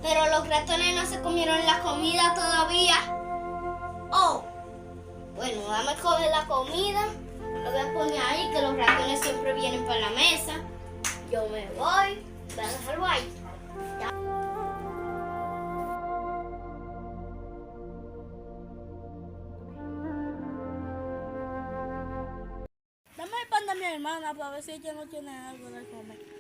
Pero los ratones no se comieron la comida todavía. Oh, bueno, dame coger la comida. Lo voy a poner ahí, que los ratones siempre vienen para la mesa. Yo me voy. Voy a dejarlo ahí. Ya. Dame el pan de mi hermana para ver si ella no tiene algo de comer.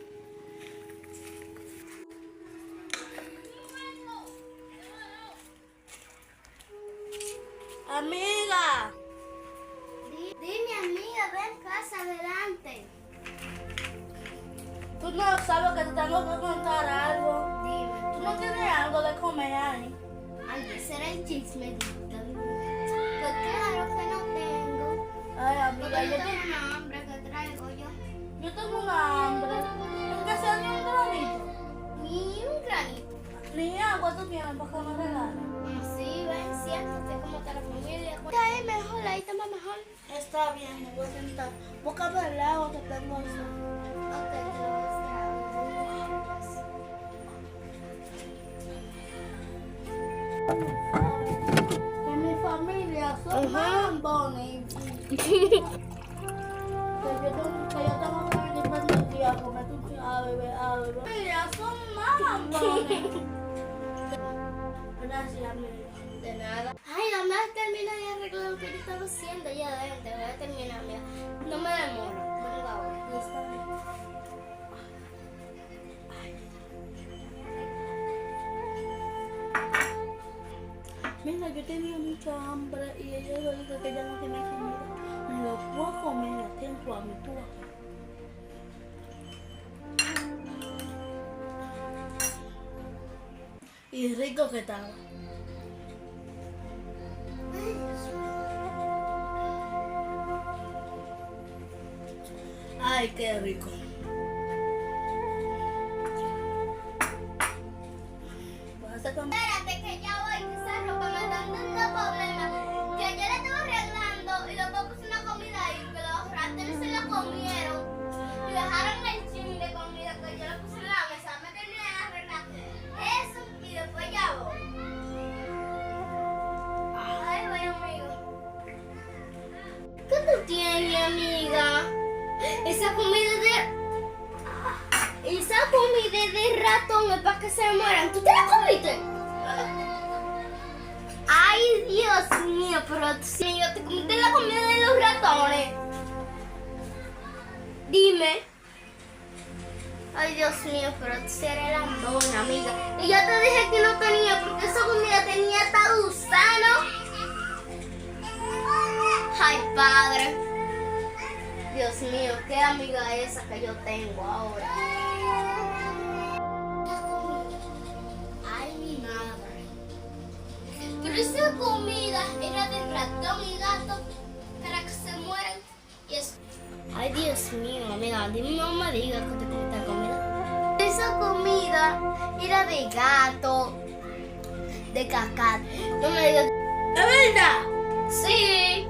Amiga. Dime, amiga, ven casa adelante. Tú no sabes que te tengo que contar algo. Dime. Tú no tienes algo de comer ahí. Ay, ese era el chismecito. Pues claro que no tengo. Ay, Porque amiga, yo tengo una hambre que traigo yo. yo tengo una hambre. ¿Es que sea ni un granito? Ni un granito. Ni agua tú tienes para que me regales. Sí, ven, siéntate como está la familia. Ahí mejor, ahí estamos mejor. Está bien, me voy a sentar. Búscame el agua que tengo eso. Ok, te lo voy a Que mi familia son más bonitos. Que yo tengo que venir para el día a comer tu a beber. Mira, son más bonitos. Gracias, amiga. De nada. Ay, nada más termina de arreglar lo que yo estaba haciendo. Ya, déjate, voy a terminar, mira. No me demoro. Venga ahora. Está bien. Mira, yo tenía mucha hambre y ella me dijo que ella no tenía comida. Me lo puedo comer a tiempo a mi tú. Y rico que estaba. Ay, qué rico. Vas a comer. Espérate que ya voy, que esa ropa me está dando problemas. Que yo la estaba arreglando y luego puse una comida ahí, que los ratones se la comieron y dejaron el chin de comida que yo le puse en la mesa. Me terminé de arreglar eso y después ya voy. Ay, voy, amigo. ¿Qué tú tienes, amiga? Esa comida de ratón es para que se mueran. ¿Tú te la comiste? Ay, Dios mío, pero si yo te comiste la comida de los ratones. Dime. Ay, Dios mío, pero tú eres lambona, amiga. Y yo te dije que no tenía, porque esa comida tenía hasta gusano. Ay, padre. Dios mío, qué amiga esa que yo tengo ahora. Ay, mi madre. Pero esa comida era de ratón y gato para que se mueran. Y eso. Ay, Dios mío, amiga, no me digas que te comiste la comida. Esa comida era de gato, de cacate. No me digas. ¿Es verdad? Sí.